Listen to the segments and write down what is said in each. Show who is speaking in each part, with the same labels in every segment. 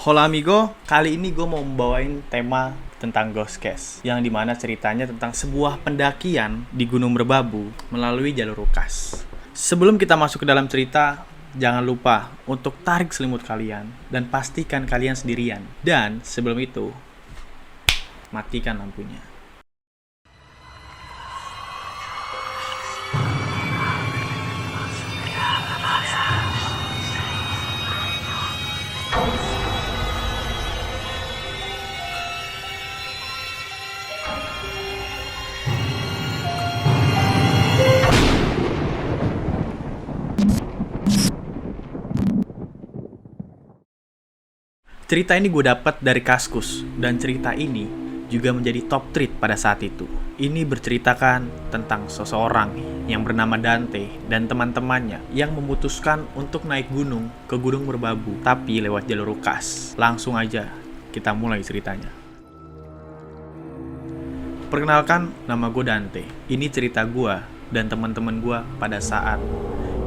Speaker 1: Hola amigo, kali ini gue mau membawain tema tentang Ghost Case, yang dimana ceritanya tentang sebuah pendakian di Gunung Merbabu melalui jalur Ukas. Sebelum kita masuk ke dalam cerita, jangan lupa untuk tarik selimut kalian dan pastikan kalian sendirian. Dan sebelum itu, matikan lampunya. Cerita ini gue dapat dari Kaskus, dan cerita ini juga menjadi top treat pada saat itu. Ini berceritakan tentang seseorang yang bernama Dante dan teman-temannya yang memutuskan untuk naik gunung ke Gunung Merbabu, tapi lewat jalur Ukas. Langsung aja kita mulai ceritanya. Perkenalkan, nama gue Dante. Ini cerita gue dan teman-teman gue pada saat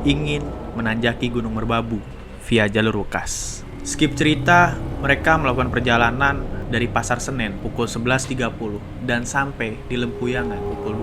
Speaker 1: ingin menanjaki Gunung Merbabu via jalur Ukas. Skip cerita, mereka melakukan perjalanan dari Pasar Senen pukul 11.30 dan sampai di Lempuyangan pukul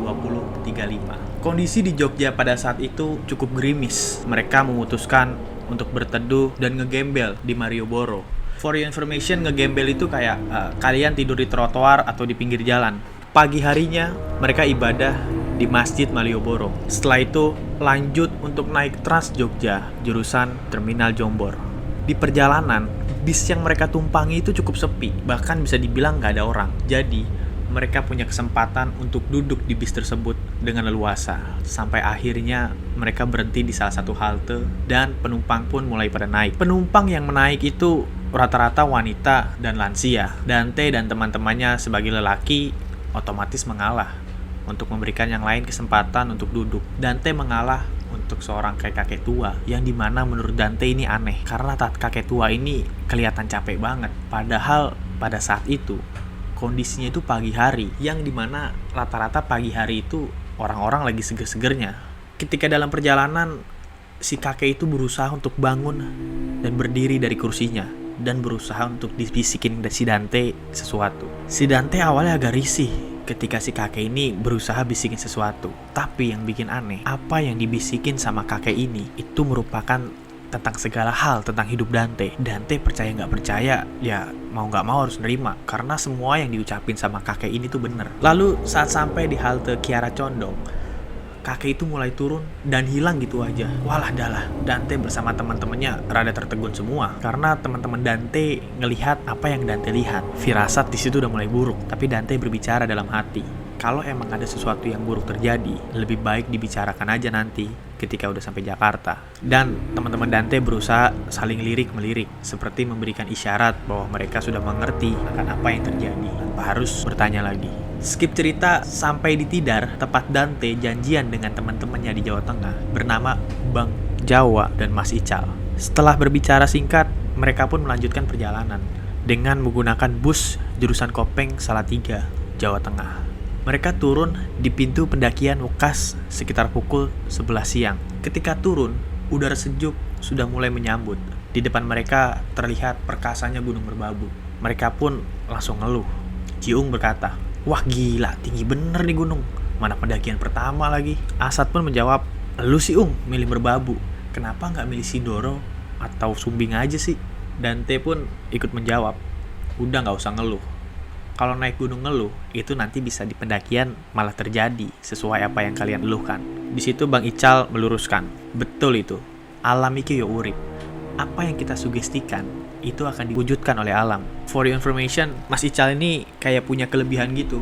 Speaker 1: 20.35. Kondisi di Jogja pada saat itu cukup gerimis. Mereka memutuskan untuk berteduh dan ngegembel di Malioboro. For your information, ngegembel itu kayak kalian tidur di trotoar atau di pinggir jalan. Pagi harinya mereka ibadah di Masjid Malioboro. Setelah itu lanjut untuk naik Trans Jogja jurusan Terminal Jombor. Di perjalanan, bis yang mereka tumpangi itu cukup sepi, bahkan bisa dibilang nggak ada orang. Jadi, mereka punya kesempatan untuk duduk di bis tersebut dengan leluasa. Sampai akhirnya mereka berhenti di salah satu halte dan penumpang pun mulai pada naik. Penumpang yang menaik itu rata-rata wanita dan lansia. Dante dan teman-temannya sebagai lelaki otomatis mengalah untuk memberikan yang lain kesempatan untuk duduk. Dante mengalah untuk seorang kakek tua, yang dimana menurut Dante ini aneh karena kakek tua ini kelihatan capek banget, padahal pada saat itu kondisinya itu pagi hari, yang dimana rata-rata pagi hari itu orang-orang lagi seger-segernya. Ketika dalam perjalanan, si kakek itu berusaha untuk bangun dan berdiri dari kursinya dan berusaha untuk dibisikin si Dante sesuatu. Si Dante awalnya agak risih ketika si kakek ini berusaha bisikin sesuatu. Tapi yang bikin aneh, apa yang dibisikin sama kakek ini itu merupakan tentang segala hal tentang hidup Dante. Dante percaya nggak percaya, ya mau nggak mau harus nerima, karena semua yang diucapin sama kakek ini tuh bener. Lalu saat sampai di halte Kiara Condong, kakek itu mulai turun dan hilang gitu aja. Walah dalah, Dante bersama teman-temannya rada tertegun semua karena teman-teman Dante ngelihat apa yang Dante lihat. Firasat di situ udah mulai buruk, tapi Dante berbicara dalam hati. Kalau emang ada sesuatu yang buruk terjadi, lebih baik dibicarakan aja nanti ketika udah sampai Jakarta. Dan teman-teman Dante berusaha saling lirik-melirik, seperti memberikan isyarat bahwa mereka sudah mengerti akan apa yang terjadi tanpa harus bertanya lagi. Skip cerita sampai di Tidar, tempat Dante janjian dengan teman-temannya di Jawa Tengah bernama Bang Jawa dan Mas Ical. Setelah berbicara singkat, mereka pun melanjutkan perjalanan dengan menggunakan bus jurusan Kopeng Salatiga, Jawa Tengah. Mereka turun di pintu pendakian Ukas sekitar pukul 11 siang. Ketika turun, udara sejuk sudah mulai menyambut. Di depan mereka terlihat perkasanya Gunung Merbabu. Mereka pun langsung ngeluh. Ciung berkata, "Wah gila, tinggi bener nih gunung. Mana pendakian pertama lagi?" Asad pun menjawab, "Lu sih milih Merbabu. Kenapa nggak milih Sidoro atau Sumbing aja sih?" Dante pun ikut menjawab, "Udah nggak usah ngeluh. Kalau naik gunung ngeluh, itu nanti bisa di pendakian malah terjadi sesuai apa yang kalian eluhkan." Di situ Bang Ical meluruskan, "Betul itu. Alam iki yo urip. Apa yang kita sugestikan, itu akan diwujudkan oleh alam." For your information, Mas Ical ini kayak punya kelebihan gitu.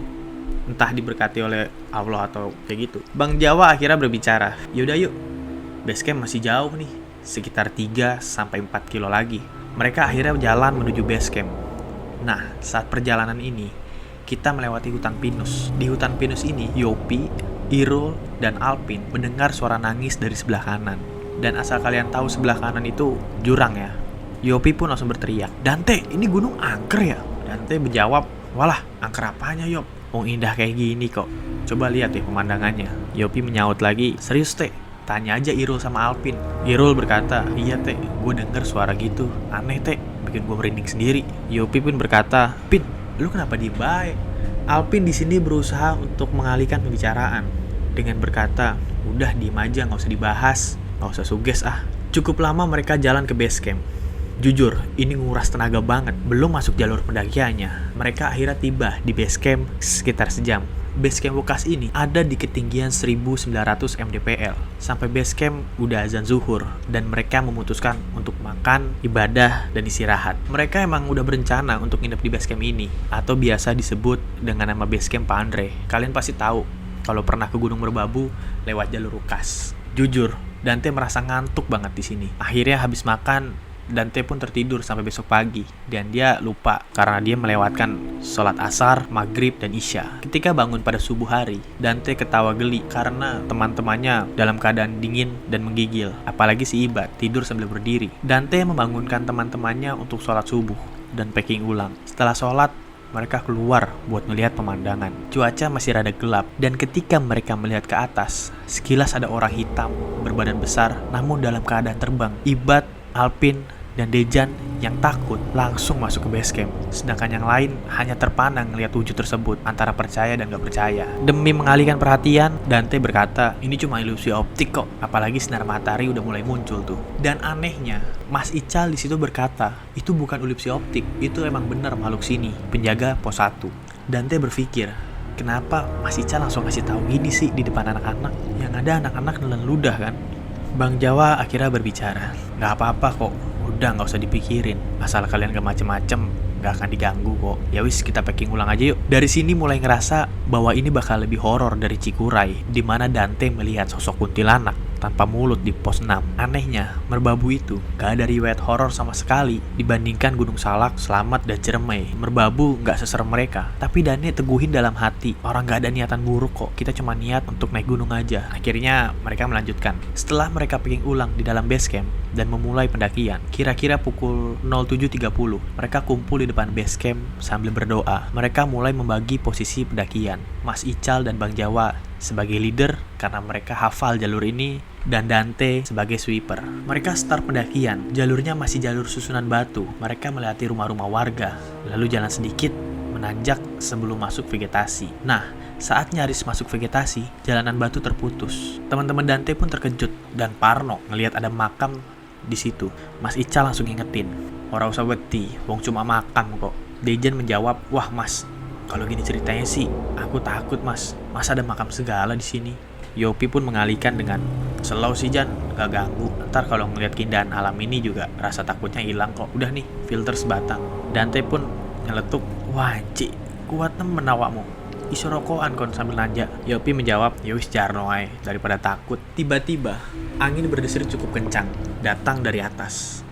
Speaker 1: Entah diberkati oleh Allah atau kayak gitu. Bang Jawa akhirnya berbicara, "Yaudah yuk, basecamp masih jauh nih. Sekitar 3-4 kilo lagi." Mereka akhirnya jalan menuju basecamp. Nah, saat perjalanan ini, kita melewati hutan pinus. Di hutan pinus ini, Yopi, Irul, dan Alpin mendengar suara nangis dari sebelah kanan. Dan asal kalian tahu, sebelah kanan itu jurang ya. Yopi pun langsung berteriak, "Dante, ini gunung angker ya?" Dante menjawab, "Walah, angker apanya Yop? Indah kayak gini kok. Coba lihat ya pemandangannya." Yopi menyaut lagi, "Serius Teh? Tanya aja Irul sama Alpin." Irul berkata, "Iya Teh, gue denger suara gitu. Aneh Teh, bikin gue merinding sendiri. Yopi pun berkata, "Pin, lu kenapa diem baik?" Alpin di sini berusaha untuk mengalihkan pembicaraan dengan berkata, "Udah diem aja, nggak usah dibahas, nggak usah suges ah." Cukup lama mereka jalan ke base camp. Jujur, ini nguras tenaga banget. Belum masuk jalur pendakiannya, mereka akhirnya tiba di base camp sekitar sejam. Base camp Wukas ini ada di ketinggian 1900 mdpl. Sampai base camp udah azan zuhur dan mereka memutuskan untuk makan, ibadah, dan istirahat. Mereka emang udah berencana untuk nginep di base camp ini, atau biasa disebut dengan nama base camp Pak Andre. Kalian pasti tahu kalau pernah ke Gunung Merbabu lewat jalur Wukas. Jujur, Dante merasa ngantuk banget di sini. Akhirnya habis makan, Dante pun tertidur sampai besok pagi dan dia lupa karena dia melewatkan sholat asar, maghrib, dan isya. Ketika bangun pada subuh hari, Dante ketawa geli karena teman-temannya dalam keadaan dingin dan menggigil. Apalagi si Ibad tidur sambil berdiri. Dante membangunkan teman-temannya untuk sholat subuh dan packing ulang. Setelah sholat, mereka keluar buat melihat pemandangan. Cuaca masih rada gelap dan ketika mereka melihat ke atas, sekilas ada orang hitam berbadan besar namun dalam keadaan terbang. Ibad, Alpin, dan Dejan yang takut langsung masuk ke base camp. Sedangkan yang lain hanya terpana ngelihat wujud tersebut antara percaya dan gak percaya. Demi mengalihkan perhatian, Dante berkata, "Ini cuma ilusi optik kok." Apalagi sinar matahari udah mulai muncul tuh. Dan anehnya, Mas Ical di situ berkata, "Itu bukan ilusi optik, itu emang bener makhluk sini, penjaga pos 1. Dante berpikir, kenapa Mas Ical langsung kasih tahu gini sih di depan anak-anak? Yang ada anak-anak nelen ludah kan? Bang Jawa akhirnya berbicara, "Gak apa-apa kok, udah gak usah dipikirin. Asal kalian gak macem-macem, gak akan diganggu kok. Ya wis, kita packing ulang aja yuk." Dari sini mulai ngerasa bahwa ini bakal lebih horor dari Cikuray, di mana Dante melihat sosok kuntilanak tanpa mulut di pos 6. Anehnya, Merbabu itu gak ada riwayat horor sama sekali dibandingkan Gunung Salak, Slamet, dan Ciremai. Merbabu gak seserem mereka, tapi Dante teguhin dalam hati, orang gak ada niatan buruk kok, kita cuma niat untuk naik gunung aja. Akhirnya mereka melanjutkan. Setelah mereka packing ulang di dalam base camp dan memulai pendakian, kira-kira pukul 07.30 mereka kumpul di depan base camp sambil berdoa. Mereka mulai membagi posisi pendakian. Mas Ical dan Bang Jawa sebagai leader karena mereka hafal jalur ini, dan Dante sebagai sweeper. Mereka start pendakian, jalurnya masih jalur susunan batu. Mereka melewati rumah-rumah warga, lalu jalan sedikit menanjak sebelum masuk vegetasi. Nah, saat nyaris masuk vegetasi, jalanan batu terputus. Teman-teman Dante pun terkejut dan parno ngelihat ada makam di situ. Mas Ical langsung ngingetin, "Ora usah wedi, wong cuma makam kok." Dejan menjawab, "Wah Mas, kalau gini ceritanya sih, aku takut Mas. Masa ada makam segala di sini?" Yopi pun mengalihkan dengan, "Slow sih Jan, gak ganggu. Ntar kalau ngeliat keindahan alam ini juga rasa takutnya hilang kok. Udah nih, filter sebatang." Dante pun nyeletuk, "Wah cik, kuat temen awakmu. Iso rokokan kon sambil nanja." Yopi menjawab, "Yowis jarno ae, daripada takut." Tiba-tiba, angin berdesir cukup kencang, datang dari atas.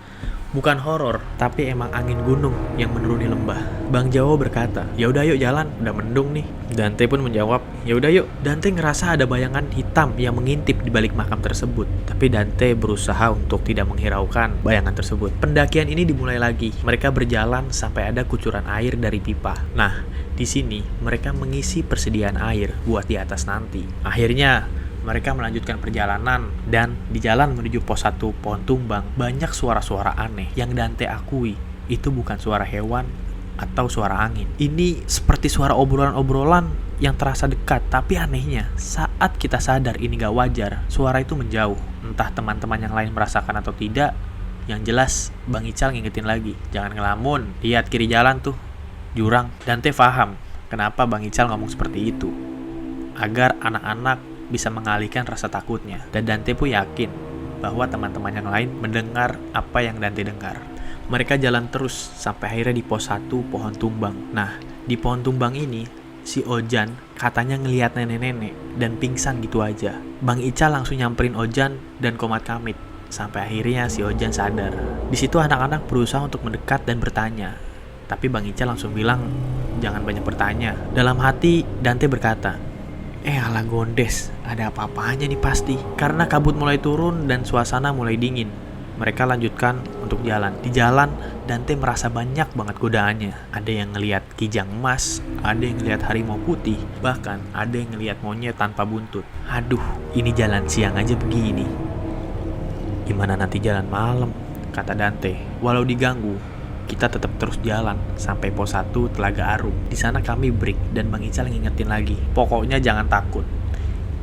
Speaker 1: Bukan horor, tapi emang angin gunung yang menuruni lembah. Bang Jawa berkata, "Ya udah yuk jalan, udah mendung nih." Dante pun menjawab, "Ya udah yuk." Dante ngerasa ada bayangan hitam yang mengintip di balik makam tersebut, tapi Dante berusaha untuk tidak menghiraukan bayangan tersebut. Pendakian ini dimulai lagi. Mereka berjalan sampai ada kucuran air dari pipa. Nah, di sini mereka mengisi persediaan air buat di atas nanti. Akhirnya mereka melanjutkan perjalanan dan di jalan menuju pos 1 Pohon Tumbang banyak suara-suara aneh yang Dante akui itu bukan suara hewan atau suara angin. Ini seperti suara obrolan-obrolan yang terasa dekat, tapi anehnya saat kita sadar ini gak wajar, suara itu menjauh. Entah teman-teman yang lain merasakan atau tidak, yang jelas Bang Ical ngingetin lagi, "Jangan ngelamun, lihat kiri jalan tuh, jurang." Dante paham kenapa Bang Ical ngomong seperti itu, agar anak-anak bisa mengalihkan rasa takutnya. Dan Dante pun yakin bahwa teman-teman yang lain mendengar apa yang Dante dengar. Mereka jalan terus sampai akhirnya di pos 1 Pohon Tumbang. Nah, di Pohon Tumbang ini si Ojan katanya ngelihat nenek-nenek dan pingsan gitu aja. Bang Ical langsung nyamperin Ojan dan Komat Kamit sampai akhirnya si Ojan sadar. Di situ anak-anak berusaha untuk mendekat dan bertanya, tapi Bang Ical langsung bilang, "Jangan banyak bertanya." Dalam hati Dante berkata, alah gondes, ada apa-apanya nih pasti." Karena kabut mulai turun dan suasana mulai dingin, mereka lanjutkan untuk jalan. Di jalan, Dante merasa banyak banget godaannya. Ada yang ngelihat kijang emas, ada yang ngelihat harimau putih, bahkan ada yang ngelihat monyet tanpa buntut. Aduh, ini jalan siang aja begini, gimana nanti jalan malam, kata Dante. Walau diganggu, kita tetap terus jalan sampai pos 1 Telaga Arum. Di sana kami break dan Bang Ical ngingetin lagi, pokoknya jangan takut.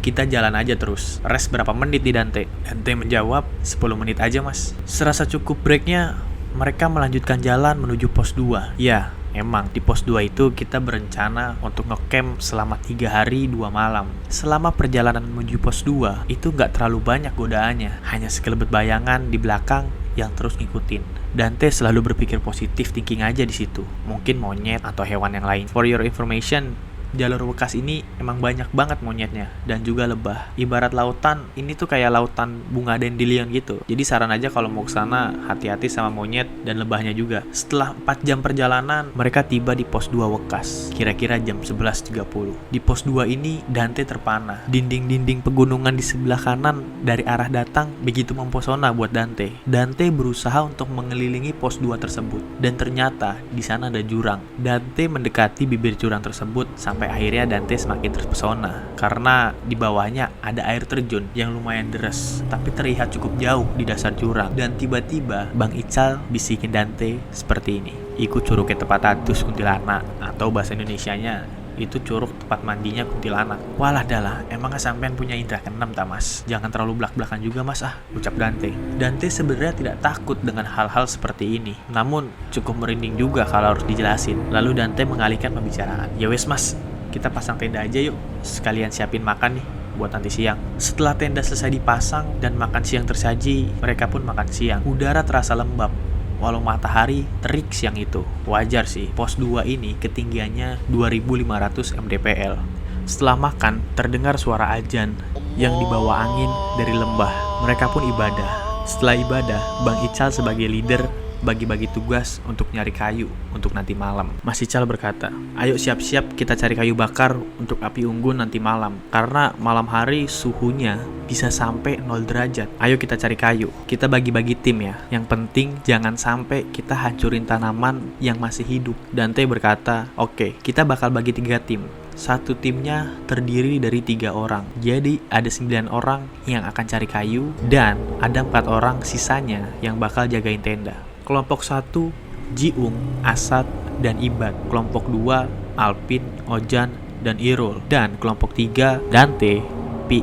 Speaker 1: Kita jalan aja terus. Rest berapa menit di Dante? Dante menjawab, 10 menit aja mas. Serasa cukup breaknya, mereka melanjutkan jalan menuju pos 2. Ya, emang di pos 2 itu kita berencana untuk ngecamp selama 3 hari 2 malam. Selama perjalanan menuju pos 2 itu gak terlalu banyak godaannya, hanya sekelebet bayangan di belakang yang terus ngikutin. Dante selalu berpikir positif thinking aja di situ. Mungkin monyet atau hewan yang lain. For your information, jalur bekas ini emang banyak banget monyetnya dan juga lebah. Ibarat lautan, ini tuh kayak lautan bunga dandelion gitu. Jadi saran aja kalau mau ke sana hati-hati sama monyet dan lebahnya juga. Setelah 4 jam perjalanan, mereka tiba di pos 2 Wekas. Kira-kira jam 11.30. Di pos 2 ini Dante terpana. Dinding-dinding pegunungan di sebelah kanan dari arah datang begitu mempesona buat Dante. Dante berusaha untuk mengelilingi pos 2 tersebut dan ternyata di sana ada jurang. Dante mendekati bibir jurang tersebut sampai akhirnya Dante semakin terpesona karena di bawahnya ada air terjun yang lumayan deras tapi terlihat cukup jauh di dasar jurang. Dan tiba-tiba Bang Ical bisikin Dante seperti ini, ikut curug ke tempat atus kuntilanak, atau bahasa Indonesianya itu curug tempat mandinya kuntilanak. Walah dalah, emang sampean punya indra keenam tak mas? Jangan terlalu belak-belakan juga mas ucap Dante. Dante sebenarnya tidak takut dengan hal-hal seperti ini, namun cukup merinding juga kalau harus dijelasin. Lalu Dante mengalihkan pembicaraan, ya wes mas, kita pasang tenda aja yuk, sekalian siapin makan nih buat nanti siang. Setelah tenda selesai dipasang dan makan siang tersaji, mereka pun makan siang. Udara terasa lembab, walau matahari terik siang itu. Wajar sih, pos 2 ini ketinggiannya 2500 mdpl. Setelah makan, terdengar suara azan yang dibawa angin dari lembah. Mereka pun ibadah. Setelah ibadah, Bang Ical sebagai leader bagi-bagi tugas untuk nyari kayu untuk nanti malam. Mas Ical berkata, ayo siap-siap kita cari kayu bakar untuk api unggun nanti malam. Karena malam hari suhunya bisa sampai 0 derajat. Ayo kita cari kayu. Kita bagi-bagi tim ya. Yang penting jangan sampai kita hancurin tanaman yang masih hidup. Dante berkata, oke, kita bakal bagi 3 tim. Satu timnya terdiri dari 3 orang. Jadi ada 9 orang yang akan cari kayu dan ada 4 orang sisanya yang bakal jagain tenda. Kelompok 1, Jiung, Asad, dan Ibad. Kelompok 2, Alpin, Ojan, dan Irul. Dan kelompok 3, Dante, Pi,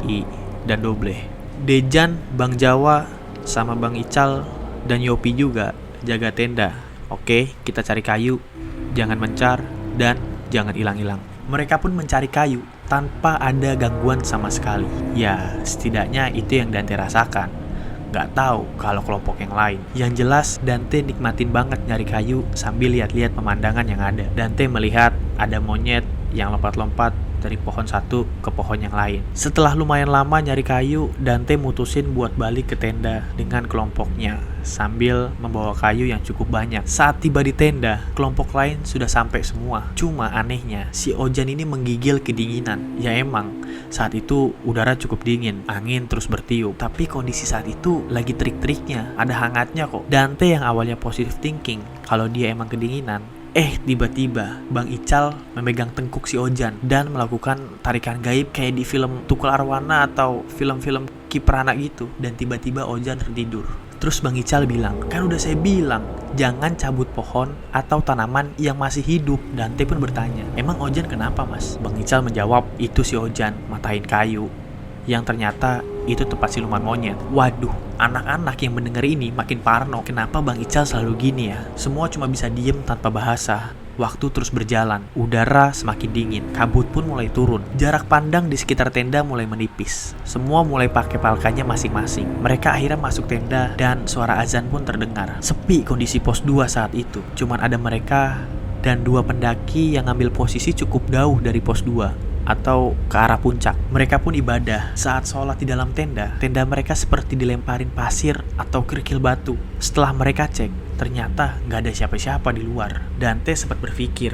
Speaker 1: dan Doble. Dejan, Bang Jawa, sama Bang Ical, dan Yopi juga jaga tenda. Oke, kita cari kayu, jangan mencar, dan jangan hilang-hilang. Mereka pun mencari kayu tanpa ada gangguan sama sekali. Ya, setidaknya itu yang Dante rasakan. Gak tahu kalau kelompok yang lain. Yang jelas Dante nikmatin banget nyari kayu sambil lihat-lihat pemandangan yang ada. Dante melihat ada monyet yang lompat-lompat dari pohon satu ke pohon yang lain. Setelah lumayan lama nyari kayu, Dante mutusin buat balik ke tenda dengan kelompoknya sambil membawa kayu yang cukup banyak. Saat tiba di tenda, kelompok lain sudah sampai semua. Cuma anehnya, si Ojan ini menggigil kedinginan. Ya emang, saat itu udara cukup dingin, angin terus bertiup. Tapi kondisi saat itu lagi terik-teriknya, ada hangatnya kok. Dante yang awalnya positive thinking kalau dia emang kedinginan, tiba-tiba Bang Ical memegang tengkuk si Ojan dan melakukan tarikan gaib kayak di film Tukul Arwana atau film-film Kiprana gitu. Dan tiba-tiba Ojan tertidur. Terus Bang Ical bilang, kan udah saya bilang jangan cabut pohon atau tanaman yang masih hidup. Dante pun bertanya, emang Ojan kenapa mas? Bang Ical menjawab, itu si Ojan matahin kayu yang ternyata itu tempat siluman monyet. Waduh, anak-anak yang mendengar ini makin parno. Kenapa Bang Ical selalu gini ya? Semua cuma bisa diem tanpa bahasa. Waktu terus berjalan, udara semakin dingin, kabut pun mulai turun. Jarak pandang di sekitar tenda mulai menipis. Semua mulai pakai palkanya masing-masing. Mereka akhirnya masuk tenda dan suara azan pun terdengar. Sepi kondisi pos 2 saat itu. Cuman ada mereka dan 2 pendaki yang ngambil posisi cukup jauh dari pos 2 atau ke arah puncak. Mereka pun ibadah. Saat sholat di dalam tenda, tenda mereka seperti dilemparin pasir atau kerikil batu. Setelah mereka cek, ternyata gak ada siapa-siapa di luar. Dante sempat berpikir,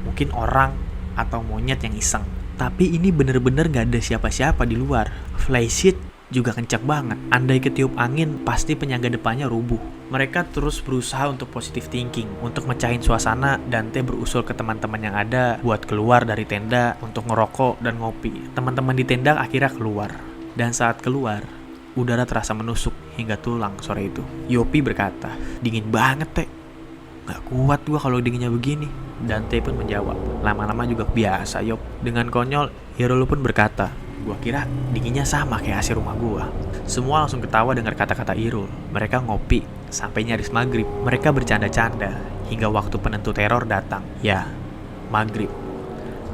Speaker 1: mungkin orang atau monyet yang iseng. Tapi ini bener-bener gak ada siapa-siapa di luar. Flysheet juga kencang banget. Andai ketiup angin, pasti penyangga depannya rubuh. Mereka terus berusaha untuk positive thinking. Untuk mecahin suasana, Dante berusul ke teman-teman yang ada buat keluar dari tenda untuk ngerokok dan ngopi. Teman-teman di tenda akhirnya keluar. Dan saat keluar, udara terasa menusuk hingga tulang sore itu. Yopi berkata, dingin banget teh. Gak kuat gua kalau dinginnya begini. Dante pun menjawab, lama-lama juga biasa Yop. Dengan konyol, Irul pun berkata, gua kira dinginnya sama kayak AC rumah gua. Semua langsung ketawa dengar kata-kata Irul. Mereka ngopi sampai nyaris maghrib. Mereka bercanda-canda hingga waktu penentu teror datang. Ya, maghrib.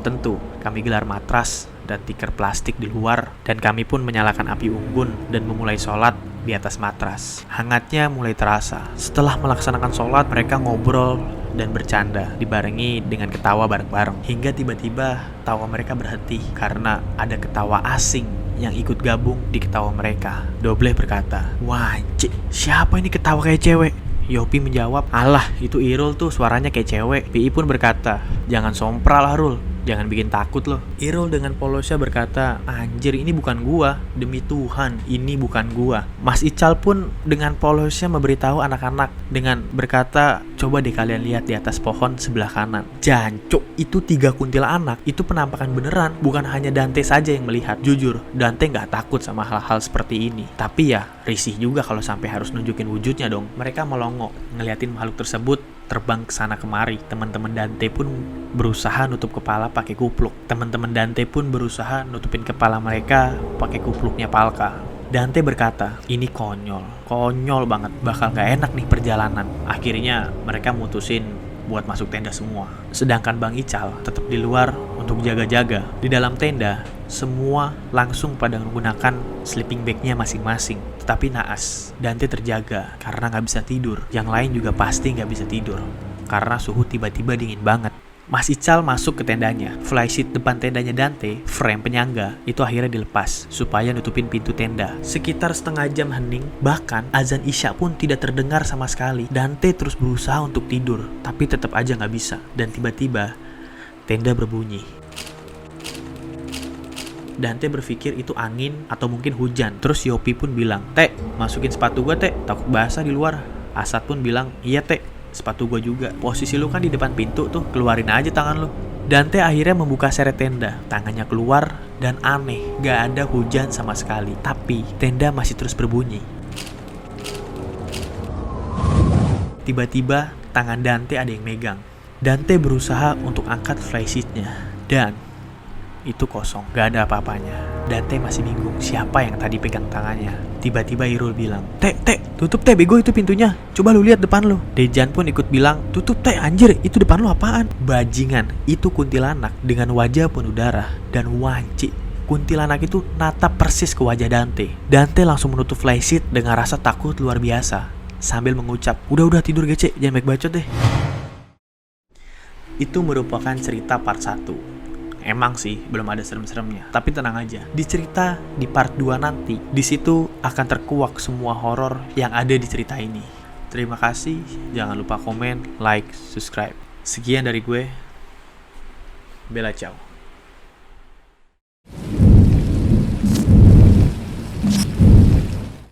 Speaker 1: Tentu kami gelar matras dan tikar plastik di luar, dan kami pun menyalakan api unggun dan memulai sholat di atas matras. Hangatnya mulai terasa. Setelah melaksanakan sholat, mereka ngobrol dan bercanda dibarengi dengan ketawa bareng-bareng. Hingga tiba-tiba tawa mereka berhenti karena ada ketawa asing yang ikut gabung di ketawa mereka. Dobleh berkata, "Wah, siapa ini ketawa kayak cewek?" Yopi menjawab, "Alah, itu Irul tuh suaranya kayak cewek." Pi pun berkata, "Jangan sompral lah Rul, jangan bikin takut loh." Irul dengan polosnya berkata, "Anjir, ini bukan gua, demi Tuhan, ini bukan gua." Mas Ical pun dengan polosnya memberitahu anak-anak dengan berkata, "Coba deh kalian lihat di atas pohon sebelah kanan. Jancuk, itu 3 kuntilanak. Itu penampakan beneran, bukan hanya Dante saja yang melihat." Jujur, Dante nggak takut sama hal-hal seperti ini. Tapi ya, risih juga kalau sampai harus nunjukin wujudnya dong. Mereka melongo ngeliatin makhluk tersebut terbang ke sana kemari. Teman-teman Dante pun berusaha nutup kepala pakai kupluk. Teman-teman Dante pun berusaha nutupin kepala mereka pakai kupluknya Palka. Dante berkata, "Ini konyol banget, bakal gak enak nih perjalanan." Akhirnya mereka mutusin buat masuk tenda semua. Sedangkan Bang Ical tetap di luar untuk jaga-jaga. Di dalam tenda, semua langsung pada menggunakan sleeping bag-nya masing-masing. Tetapi naas, Dante terjaga karena gak bisa tidur. Yang lain juga pasti gak bisa tidur karena suhu tiba-tiba dingin banget. Mas Ical masuk ke tendanya. Flysheet depan tendanya Dante, frame penyangga, itu akhirnya dilepas supaya nutupin pintu tenda. Sekitar setengah jam hening, bahkan azan Isya pun tidak terdengar sama sekali. Dante terus berusaha untuk tidur, tapi tetap aja gak bisa. Dan tiba-tiba, tenda berbunyi. Dante berpikir itu angin atau mungkin hujan. Terus Yopi pun bilang, "Teh, masukin sepatu gua, Teh, takut basah di luar." Asad pun bilang, "Iya, Teh, sepatu gua juga. Posisi lu kan di depan pintu tuh, keluarin aja tangan lu." Dante akhirnya membuka seret tenda. Tangannya keluar dan aneh, gak ada hujan sama sekali. Tapi tenda masih terus berbunyi. Tiba-tiba tangan Dante ada yang megang. Dante berusaha untuk angkat flysheet-nya dan itu kosong, gak ada apa-apanya. Dante masih bingung siapa yang tadi pegang tangannya. Tiba-tiba Irul bilang, Teh, tutup Teh, bego itu pintunya. Coba lu lihat depan lu." Dejan pun ikut bilang, "Tutup Teh, anjir, itu depan lu apaan?" Bajingan, itu kuntilanak dengan wajah penuh darah dan wanci. Kuntilanak itu natap persis ke wajah Dante. Dante langsung menutup flysheet dengan rasa takut luar biasa sambil mengucap, Udah tidur gece, jangan baik bacot deh." Itu merupakan cerita part 1. Emang sih belum ada serem-seremnya, tapi tenang aja. Di cerita di part 2 nanti, di situ akan terkuak semua horor yang ada di cerita ini. Terima kasih, jangan lupa komen, like, subscribe. Sekian dari gue, Bella Ciao.